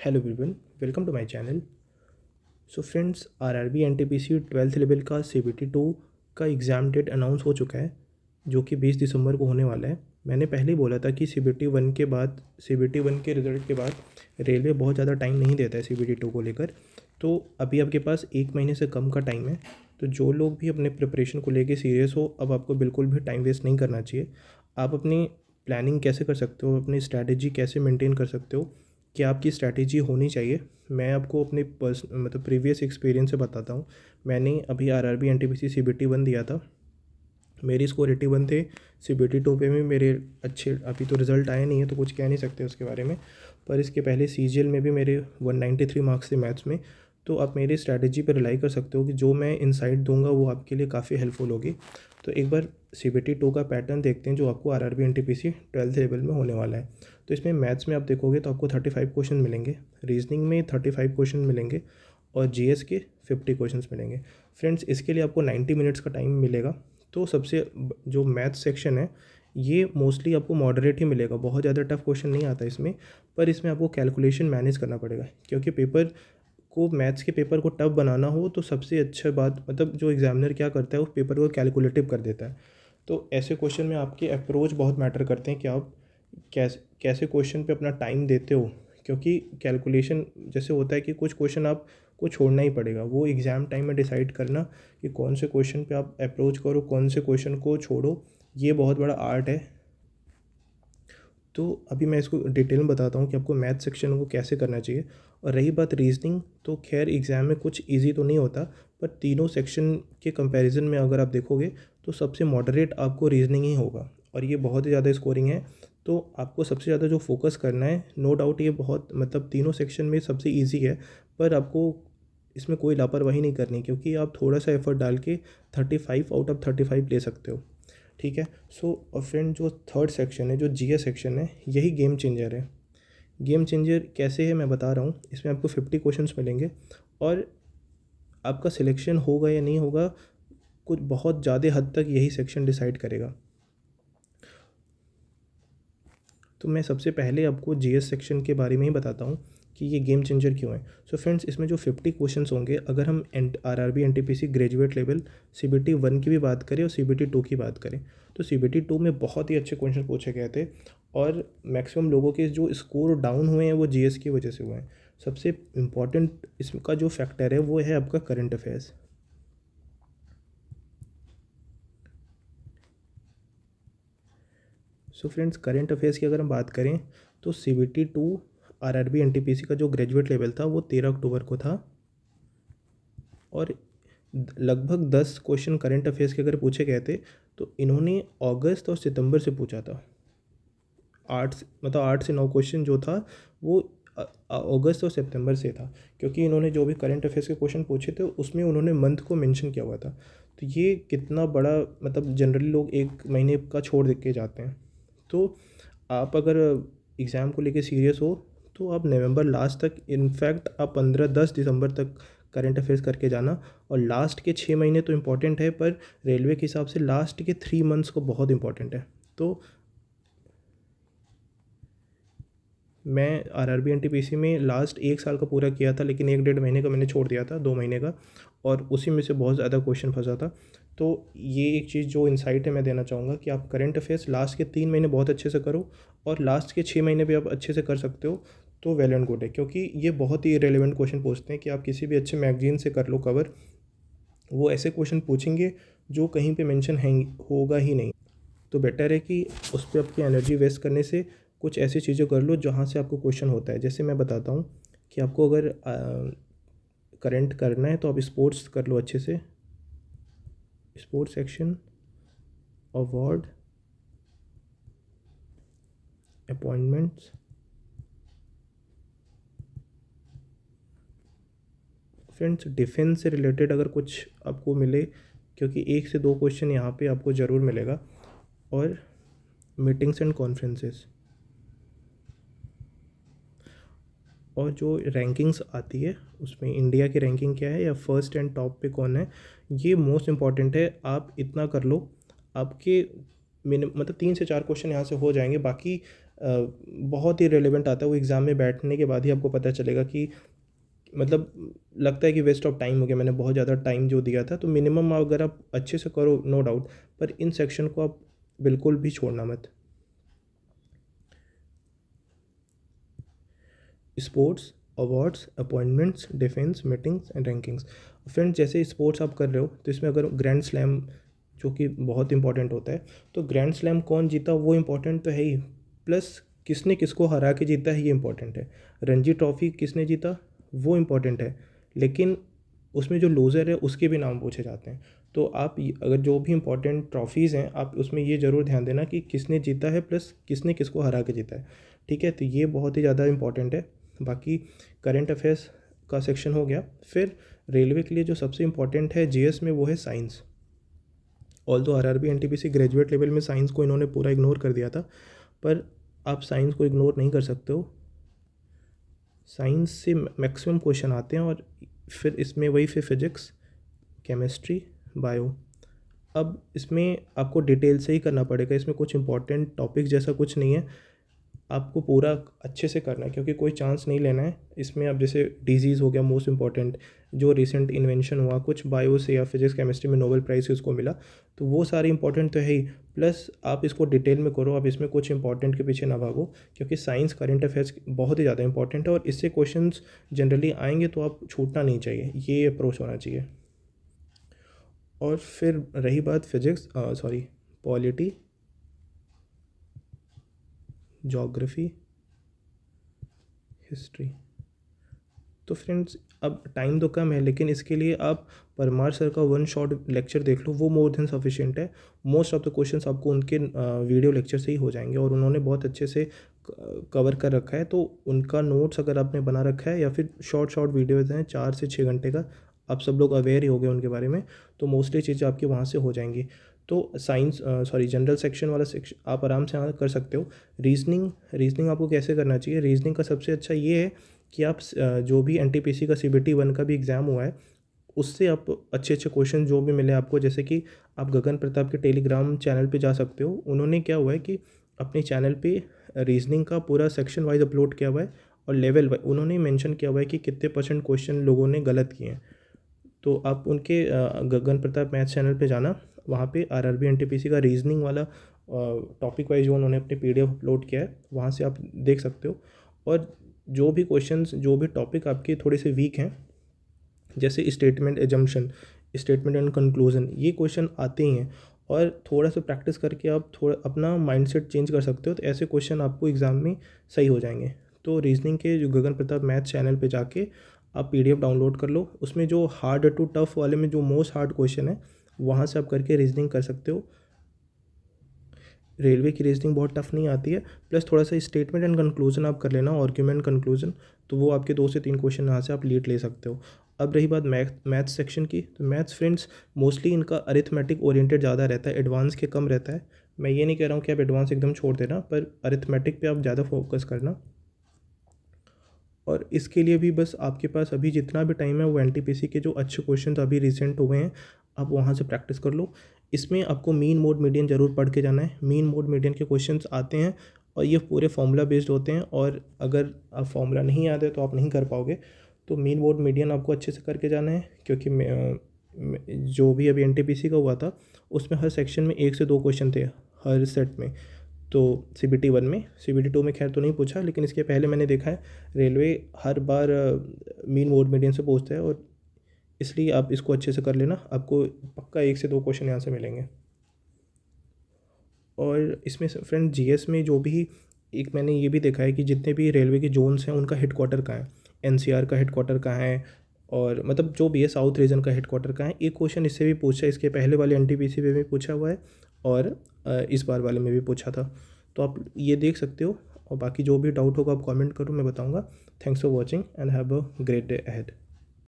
Hello everyone, welcome to my channel. So friends, RRB NTPC 12th level का CBT 2 का exam date announce हो चुका है, जो कि 20 दिसंबर को होने वाला है। मैंने पहले ही बोला था कि सीबीटी 1 के रिज़ल्ट के बाद रेलवे बहुत ज़्यादा टाइम नहीं देता है सीबीटी 2 को लेकर। तो अभी आपके पास 1 महीने से कम का टाइम है। तो जो लोग भी अपने प्रिपरेशन को लेके सीरियस हो, अब आपको बिल्कुल भी टाइम वेस्ट नहीं करना चाहिए। आप अपनी प्लानिंग कैसे कर सकते हो, अपनी स्ट्रैटेजी कैसे मेंटेन कर सकते हो, क्या आपकी स्ट्रैटेजी होनी चाहिए। मैं आपको अपने प्रीवियस एक्सपीरियंस से बताता हूँ। मैंने अभी आरआरबी एनटीपीसी सीबीटी 1 दिया था। मेरी स्कोर 81 थे। सीबीटी 2 पे भी मेरे अच्छे, अभी तो रिज़ल्ट आए नहीं है तो कुछ कह नहीं सकते उसके बारे में। पर इसके पहले सीजीएल में भी मेरे 193 मार्क्स थे मैथ्स में। तो आप मेरी स्ट्रैटेजी पर रिलाई कर सकते हो कि जो मैं इनसाइट दूंगा वो आपके लिए काफ़ी हेल्पफुल होगी। तो एक बार सीबीटी 2 का पैटर्न देखते हैं जो आपको आरआरबी एनटीपीसी 12th लेवल में होने वाला है। तो इसमें मैथ्स में आप देखोगे तो आपको 35 क्वेश्चन मिलेंगे, रीजनिंग में 35 क्वेश्चन मिलेंगे और जीएस के 50 क्वेश्चंस मिलेंगे। फ्रेंड्स, इसके लिए आपको 90 मिनट्स का टाइम मिलेगा। तो जो मैथ सेक्शन है ये मोस्टली आपको मॉडरेट ही मिलेगा, बहुत ज़्यादा टफ क्वेश्चन नहीं आता इसमें। पर इसमें आपको कैलकुलेशन मैनेज करना पड़ेगा, क्योंकि मैथ्स के पेपर को टफ बनाना हो तो सबसे अच्छा बात जो एग्जामिनर क्या करता है, उस पेपर को कैलकुलेटिव कर देता है। तो ऐसे क्वेश्चन में आपके अप्रोच बहुत मैटर करते हैं कि आप कैसे कैसे क्वेश्चन पे अपना टाइम देते हो। क्योंकि कैलकुलेशन जैसे होता है कि कुछ क्वेश्चन आपको छोड़ना ही पड़ेगा, वो एग्ज़ाम टाइम में डिसाइड करना कि कौन से क्वेश्चन पे आप अप्रोच करो, कौन से क्वेश्चन को छोड़ो, ये बहुत बड़ा आर्ट है। तो अभी मैं इसको डिटेल में बताता हूँ कि आपको मैथ सेक्शन को कैसे करना चाहिए। और रही बात रीजनिंग, तो खैर एग्ज़ाम में कुछ इजी तो नहीं होता, पर तीनों सेक्शन के कंपैरिजन में अगर आप देखोगे तो सबसे मॉडरेट आपको रीजनिंग ही होगा, और ये बहुत ही ज़्यादा स्कोरिंग है। तो आपको सबसे ज़्यादा जो फोकस करना है, नो डाउट ये बहुत तीनों सेक्शन में सबसे ईजी है। पर आपको इसमें कोई लापरवाही नहीं करनी, क्योंकि आप थोड़ा सा एफर्ट डाल के 35 आउट ऑफ 35 ले सकते हो। ठीक है। और फ्रेंड, जो थर्ड सेक्शन है, जो जीएस सेक्शन है, यही गेम चेंजर है। गेम चेंजर कैसे है मैं बता रहा हूँ। इसमें आपको 50 क्वेश्चंस मिलेंगे, और आपका सिलेक्शन होगा या नहीं होगा, कुछ बहुत ज़्यादा हद तक यही सेक्शन डिसाइड करेगा। तो मैं सबसे पहले आपको जीएस सेक्शन के बारे में ही बताता हूँ कि ये गेम चेंजर क्यों है। सो फ्रेंड्स, इसमें जो 50 क्वेश्चंस होंगे, अगर हम RRB NTPC graduate level CBT 1 की भी बात करें और सीबीटी 2 की बात करें, तो सीबीटी 2 में बहुत ही अच्छे क्वेश्चन पूछे गए थे, और मैक्सिमम लोगों के जो स्कोर डाउन हुए हैं वो जीएस की वजह से हुए हैं। सबसे इम्पॉर्टेंट इसका जो फैक्टर है वो है आपका current affairs. So friends, current affairs की अगर हम बात करें तो सीबीटी 2 आरआरबी एनटीपीसी का जो ग्रेजुएट लेवल था वो 13 अक्टूबर को था, और लगभग 10 क्वेश्चन करंट अफेयर्स के अगर पूछे गए थे तो इन्होंने अगस्त और सितंबर से पूछा था। 8 से 9 क्वेश्चन जो था वो अगस्त और सितंबर से था, क्योंकि इन्होंने जो भी करंट अफेयर्स के क्वेश्चन पूछे थे उसमें उन्होंने मंथ को मेंशन किया हुआ था। तो ये कितना बड़ा, जनरली लोग 1 महीने का छोड़ दे के जाते हैं। तो आप अगर एग्ज़ाम को लेके सीरियस हो तो आप नवंबर लास्ट तक, इनफैक्ट आप 15-10 दिसंबर तक करंट अफेयर्स करके जाना। और लास्ट के 6 महीने तो इम्पॉर्टेंट है, पर रेलवे के हिसाब से लास्ट के 3 मंथ्स को बहुत इंपॉर्टेंट है। तो मैं आरआरबी एनटीपीसी में लास्ट 1 साल का पूरा किया था, लेकिन 1 डेढ़ महीने का मैंने छोड़ दिया था, 2 महीने का, और उसी में से बहुत ज़्यादा क्वेश्चन फंसा था। तो ये एक चीज़ जो इंसाइट है मैं देना चाहूँगा कि आप करंट अफेयर्स लास्ट के 3 महीने बहुत अच्छे से करो, और लास्ट के 6 महीने भी आप अच्छे से कर सकते हो तो वेल एंड गुड है। क्योंकि ये बहुत ही रेलिवेंट क्वेश्चन पूछते हैं कि आप किसी भी अच्छे मैगजीन से कर लो कवर, वो ऐसे क्वेश्चन पूछेंगे जो कहीं पे मेंशन है होगा ही नहीं। तो बेटर है कि उस पर आपकी एनर्जी वेस्ट करने से कुछ ऐसी चीज़ें कर लो जहाँ से आपको क्वेश्चन होता है। जैसे मैं बताता हूँ कि आपको अगर करंट करना है तो आप स्पोर्ट्स कर लो अच्छे से। Sports section, award, appointments, friends, defence से रिलेटेड अगर कुछ आपको मिले, क्योंकि 1 से 2 क्वेश्चन यहाँ पे आपको ज़रूर मिलेगा, और मीटिंग्स एंड कॉन्फ्रेंसेस, और जो रैंकिंग्स आती है उसमें इंडिया की रैंकिंग क्या है या फर्स्ट एंड टॉप पे कौन है, ये मोस्ट इम्पॉर्टेंट है। आप इतना कर लो, आपके मतलब 3 से 4 क्वेश्चन यहाँ से हो जाएंगे। बाकी बहुत ही रेलेवेंट आता है, वो एग्ज़ाम में बैठने के बाद ही आपको पता चलेगा कि मतलब लगता है कि वेस्ट ऑफ टाइम हो गया, मैंने बहुत ज़्यादा टाइम जो दिया था। तो मिनिमम अगर आप अच्छे से करो नो डाउट, पर इन सेक्शन को आप बिल्कुल भी छोड़ना मत। Sports, awards, appointments, defence, meetings and rankings. Friends, जैसे स्पोर्ट्स आप कर रहे हो तो इसमें अगर ग्रैंड स्लैम जो कि बहुत इंपॉर्टेंट होता है, तो ग्रैंड स्लैम कौन जीता वो इंपॉर्टेंट तो है ही, प्लस किसने किसको हरा के जीता है ये इंपॉर्टेंट है। रणजी ट्रॉफी किसने जीता वो इंपॉर्टेंट है, लेकिन उसमें जो लूज़र है उसके भी नाम पूछे जाते हैं। तो आप अगर जो भी इंपॉर्टेंट ट्रॉफीज़ हैं आप उसमें ये ज़रूर ध्यान देना कि किसने जीता है प्लस किसने किसको हरा के जीता है। ठीक है, तो ये बहुत ही ज़्यादा इंपॉर्टेंट है। बाकी करंट अफेयर्स का सेक्शन हो गया। फिर रेलवे के लिए जो सबसे इम्पॉर्टेंट है जीएस में वो है साइंस। ऑल दो आरआरबी एनटीपीसी ग्रेजुएट लेवल में साइंस को इन्होंने पूरा इग्नोर कर दिया था, पर आप साइंस को इग्नोर नहीं कर सकते हो। साइंस से मैक्सिमम क्वेश्चन आते हैं, और फिर इसमें वही फिर फिजिक्स, केमिस्ट्री, बायो। अब इसमें आपको डिटेल से ही करना पड़ेगा, इसमें कुछ इंपॉर्टेंट टॉपिक जैसा कुछ नहीं है, आपको पूरा अच्छे से करना है क्योंकि कोई चांस नहीं लेना है इसमें। अब जैसे डिजीज़ हो गया मोस्ट इंपॉर्टेंट, जो रिसेंट इन्वेंशन हुआ कुछ बायो से या फिजिक्स केमिस्ट्री में नोबेल प्राइज़ उसको मिला, तो वो सारे इंपॉर्टेंट तो है ही। प्लस आप इसको डिटेल में करो, आप इसमें कुछ इंपॉर्टेंट के पीछे ना भागो, क्योंकि साइंस करंट अफेयर्स बहुत ही ज़्यादा इंपॉर्टेंट है और इससे क्वेश्चंस जनरली आएंगे, तो आप छूटना नहीं चाहिए, ये अप्रोच होना चाहिए। और फिर रही बात फिजिक्स पॉलिटी, जोग्राफ़ी, हिस्ट्री। तो फ्रेंड्स अब टाइम तो कम है, लेकिन इसके लिए आप परमार सर का वन शॉट लेक्चर देख लो, वो मोर देन सफिशिएंट है। मोस्ट ऑफ द क्वेश्चंस आपको उनके वीडियो लेक्चर से ही हो जाएंगे, और उन्होंने बहुत अच्छे से कवर कर रखा है। तो उनका नोट्स अगर आपने बना रखा है या फिर शॉर्ट शॉर्ट वीडियोज़ हैं 4 से 6 घंटे का, आप सब लोग अवेयर ही हो गए उनके बारे में, तो मोस्टली चीज़ें आपकी वहाँ से हो जाएंगी। तो साइंस जनरल सेक्शन वाला सेक्शन आप आराम से कर सकते हो। रीजनिंग आपको कैसे करना चाहिए, रीजनिंग का सबसे अच्छा ये है कि आप जो भी एनटीपीसी का सीबीटी 1 का भी एग्ज़ाम हुआ है उससे आप अच्छे अच्छे क्वेश्चन जो भी मिले आपको, जैसे कि आप गगन प्रताप के टेलीग्राम चैनल पे जा सकते हो। उन्होंने क्या हुआ है कि अपने चैनल पे रीजनिंग का पूरा सेक्शन वाइज अपलोड किया हुआ है, और लेवल वाइज उन्होंने मेंशन किया हुआ है कि कितने % क्वेश्चन लोगों ने गलत किए हैं। तो आप उनके गगन प्रताप मैथ चैनल पे जाना, वहाँ पे आरआरबी एनटीपीसी का रीजनिंग वाला टॉपिक वाइज जो उन्होंने अपनी पीडीएफ अपलोड किया है वहाँ से आप देख सकते हो। और जो भी क्वेश्चंस जो भी टॉपिक आपके थोड़े से वीक हैं, जैसे statement assumption, statement and conclusion, ये क्वेश्चन आते ही हैं, और थोड़ा सा प्रैक्टिस करके आप थोड़ा अपना माइंडसेट चेंज कर सकते हो, तो ऐसे क्वेश्चन आपको एग्ज़ाम में सही हो जाएंगे। तो रीजनिंग के जो गगन प्रताप मैथ चैनल पे जाके आप पीडीएफ डाउनलोड कर लो, उसमें जो हार्ड टू टफ वाले में जो मोस्ट हार्ड क्वेश्चन है वहाँ से आप करके रीजनिंग कर सकते हो। रेलवे की रीजनिंग बहुत टफ नहीं आती है, प्लस थोड़ा सा स्टेटमेंट एंड कंक्लूजन आप कर लेना, आर्ग्यूमेंट कंक्लूजन, तो वो आपके 2 से 3 क्वेश्चन यहाँ से आप लीड ले सकते हो। अब रही बात मैथ्स सेक्शन की, तो मैथ्स फ्रेंड्स मोस्टली इनका अरिथमेटिक ओरिएंटेड ज़्यादा रहता है, एडवांस के कम रहता है। मैं ये नहीं कह रहा हूँ कि आप एडवांस एकदम छोड़ देना, पर अरिथमेटिक पे आप ज़्यादा फोकस करना। और इसके लिए भी बस आपके पास अभी जितना भी टाइम है वो एनटीपीसी के जो अच्छे क्वेश्चन अभी रिसेंट हुए हैं आप वहाँ से प्रैक्टिस कर लो। इसमें आपको मीन मोड मीडियन ज़रूर पढ़ के जाना है। मीन मोड मीडियन के क्वेश्चंस आते हैं और ये पूरे फार्मूला बेस्ड होते हैं, और अगर आप फार्मूला नहीं याद है तो आप नहीं कर पाओगे। तो मीन मोड मीडियन आपको अच्छे से करके जाना है, क्योंकि जो भी अभी एनटीपीसी का हुआ था उसमें हर सेक्शन में 1 से 2 क्वेश्चन थे हर सेट में। तो सीबीटी 1 में, सीबीटी 2 में खैर तो नहीं पूछा, लेकिन इसके पहले मैंने देखा है रेलवे हर बार मीन मोड मीडियन से पूछता है, और इसलिए आप इसको अच्छे से कर लेना, आपको पक्का 1 से 2 क्वेश्चन यहाँ से मिलेंगे। और इसमें फ्रेंड जीएस में जो भी एक मैंने ये भी देखा है कि जितने भी रेलवे के जोन्स हैं उनका हेडक्वार्टर कहाँ है, एनसीआर का हेडक्वार्टर कहाँ है, और मतलब जो भी है साउथ रीजन का हेडक्वार्टर कहाँ है। एक क्वेश्चन इससे भी पूछा है, इसके पहले वाले एनटीपीसी में भी पूछा हुआ है, और इस बार वाले में भी पूछा था। तो आप ये देख सकते हो, और बाकी जो भी डाउट होगा आप कमेंट करो, मैं बताऊँगा। Thanks for watching and have a great day ahead.